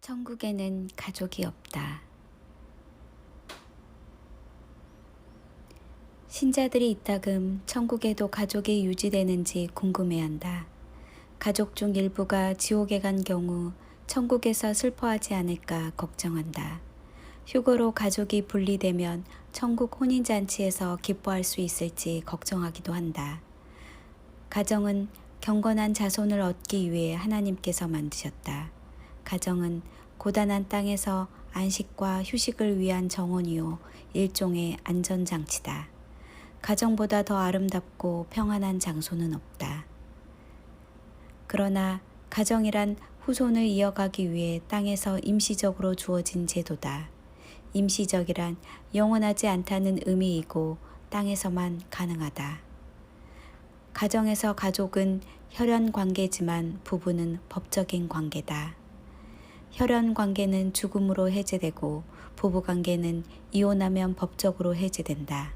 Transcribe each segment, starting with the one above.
천국에는 가족이 없다. 신자들이 이따금 천국에도 가족이 유지되는지 궁금해한다. 가족 중 일부가 지옥에 간 경우 천국에서 슬퍼하지 않을까 걱정한다. 휴거로 가족이 분리되면 천국 혼인잔치에서 기뻐할 수 있을지 걱정하기도 한다. 가정은 경건한 자손을 얻기 위해 하나님께서 만드셨다. 가정은 고단한 땅에서 안식과 휴식을 위한 정원이요 일종의 안전장치다. 가정보다 더 아름답고 평안한 장소는 없다. 그러나 가정이란 후손을 이어가기 위해 땅에서 임시적으로 주어진 제도다. 임시적이란 영원하지 않다는 의미이고 땅에서만 가능하다. 가정에서 가족은 혈연 관계지만 부부는 법적인 관계다. 혈연 관계는 죽음으로 해제되고 부부 관계는 이혼하면 법적으로 해제된다.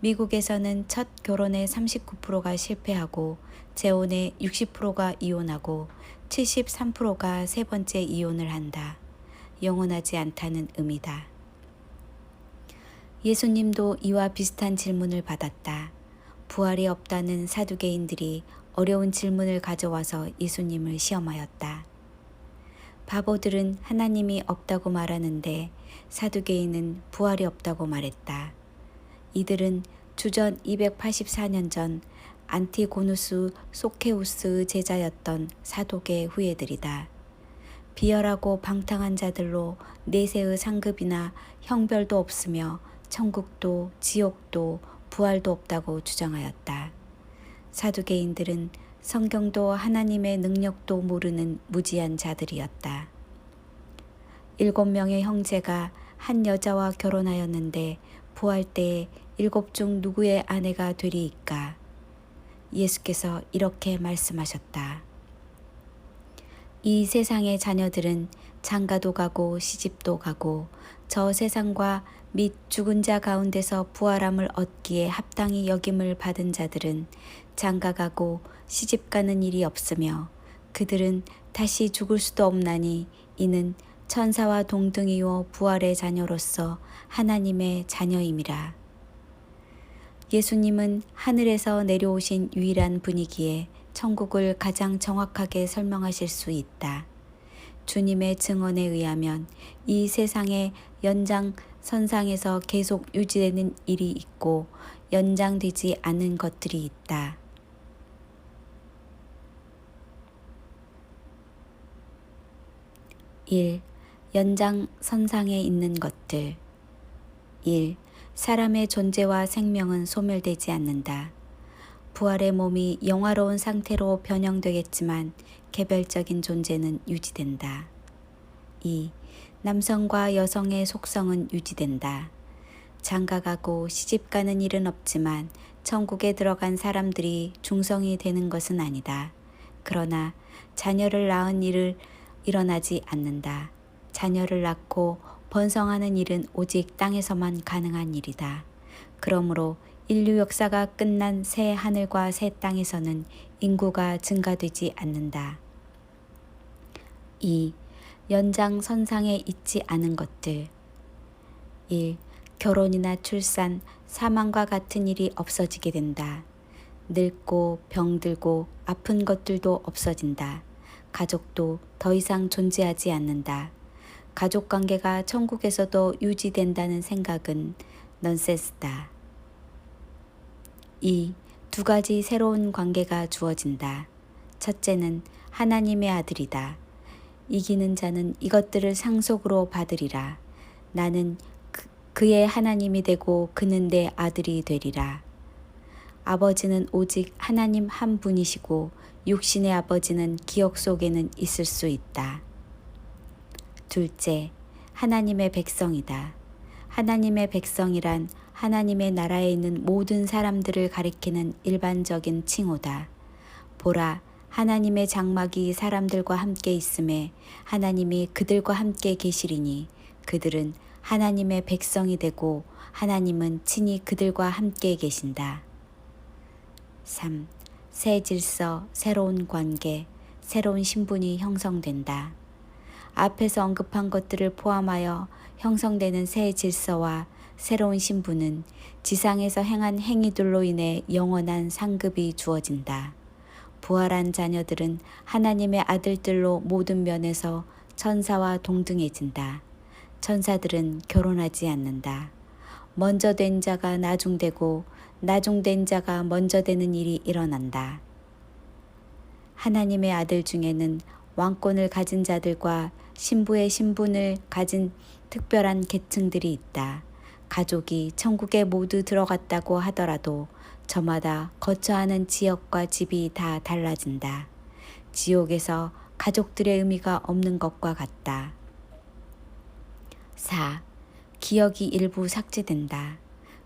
미국에서는 첫 결혼의 39%가 실패하고 재혼의 60%가 이혼하고 73%가 세 번째 이혼을 한다. 영원하지 않다는 의미다. 예수님도 이와 비슷한 질문을 받았다. 부활이 없다는 사두개인들이 어려운 질문을 가져와서 예수님을 시험하였다. 바보들은 하나님이 없다고 말하는데 사두개인은 부활이 없다고 말했다. 이들은 주전 284년 전 안티고누스 소케우스의 제자였던 사독의 후예들이다. 비열하고 방탕한 자들로 내세의 상급이나 형별도 없으며 천국도 지옥도 부활도 없다고 주장하였다. 사두개인들은 성경도 하나님의 능력도 모르는 무지한 자들이었다. 7명의 형제가 한 여자와 결혼하였는데 부활 때에 7 중 누구의 아내가 되리이까? 예수께서 이렇게 말씀하셨다. 이 세상의 자녀들은 장가도 가고 시집도 가고 저 세상과 및 죽은 자 가운데서 부활함을 얻기에 합당히 여김을 받은 자들은 장가가고 시집가는 일이 없으며 그들은 다시 죽을 수도 없나니 이는 천사와 동등이요 부활의 자녀로서 하나님의 자녀임이라. 예수님은 하늘에서 내려오신 유일한 분이기에 천국을 가장 정확하게 설명하실 수 있다. 주님의 증언에 의하면 이 세상의 연장선상에서 계속 유지되는 일이 있고 연장되지 않는 것들이 있다. 1. 연장선상에 있는 것들. 1. 사람의 존재와 생명은 소멸되지 않는다. 부활의 몸이 영화로운 상태로 변형되겠지만 개별적인 존재는 유지된다. 2. 남성과 여성의 속성은 유지된다. 장가가고 시집가는 일은 없지만 천국에 들어간 사람들이 중성이 되는 것은 아니다. 그러나 자녀를 낳은 일을 일어나지 않는다. 자녀를 낳고 번성하는 일은 오직 땅에서만 가능한 일이다. 그러므로 인류 역사가 끝난 새 하늘과 새 땅에서는 인구가 증가되지 않는다. 2. 연장선상에 있지 않은 것들. 1. 결혼이나 출산, 사망과 같은 일이 없어지게 된다. 늙고 병들고 아픈 것들도 없어진다. 가족도 더 이상 존재하지 않는다. 가족관계가 천국에서도 유지된다는 생각은 넌센스다. 2. 2가지 새로운 관계가 주어진다. 첫째는 하나님의 아들이다. 이기는 자는 이것들을 상속으로 받으리라. 나는 그의 하나님이 되고 그는 내 아들이 되리라. 아버지는 오직 하나님 한 분이시고 육신의 아버지는 기억 속에는 있을 수 있다. 둘째, 하나님의 백성이다. 하나님의 백성이란 하나님의 나라에 있는 모든 사람들을 가리키는 일반적인 칭호다. 보라, 하나님의 장막이 사람들과 함께 있음에 하나님이 그들과 함께 계시리니 그들은 하나님의 백성이 되고 하나님은 친히 그들과 함께 계신다. 3. 새 질서, 새로운 관계, 새로운 신분이 형성된다. 앞에서 언급한 것들을 포함하여 형성되는 새 질서와 새로운 신분은 지상에서 행한 행위들로 인해 영원한 상급이 주어진다. 부활한 자녀들은 하나님의 아들들로 모든 면에서 천사와 동등해진다. 천사들은 결혼하지 않는다. 먼저 된 자가 나중되고 나중된 자가 먼저 되는 일이 일어난다. 하나님의 아들 중에는 왕권을 가진 자들과 신부의 신분을 가진 특별한 계층들이 있다. 가족이 천국에 모두 들어갔다고 하더라도 저마다 거처하는 지역과 집이 다 달라진다. 지옥에서 가족들의 의미가 없는 것과 같다. 4. 기억이 일부 삭제된다.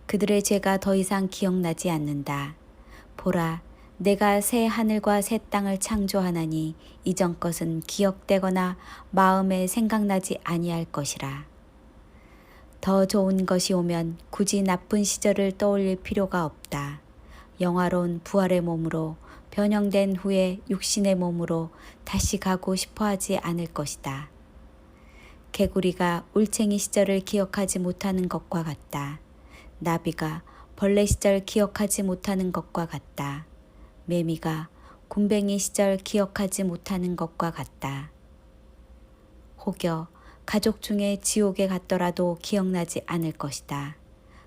그들의 죄가 더 이상 기억나지 않는다. 보라, 내가 새 하늘과 새 땅을 창조하나니 이전 것은 기억되거나 마음에 생각나지 아니할 것이라. 더 좋은 것이 오면 굳이 나쁜 시절을 떠올릴 필요가 없다. 영화로운 부활의 몸으로 변형된 후에 육신의 몸으로 다시 가고 싶어 하지 않을 것이다. 개구리가 울챙이 시절을 기억하지 못하는 것과 같다. 나비가 벌레 시절 기억하지 못하는 것과 같다. 매미가 굼벵이 시절 기억하지 못하는 것과 같다. 혹여 가족 중에 지옥에 갔더라도 기억나지 않을 것이다.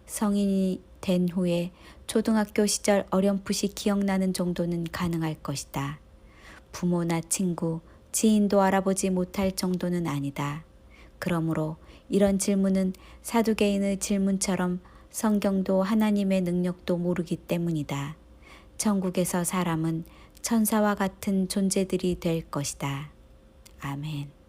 성인이 된 후에 초등학교 시절 어렴풋이 기억나는 정도는 가능할 것이다. 부모나 친구, 지인도 알아보지 못할 정도는 아니다. 그러므로 이런 질문은 사두개인의 질문처럼 성경도 하나님의 능력도 모르기 때문이다. 천국에서 사람은 천사와 같은 존재들이 될 것이다. 아멘.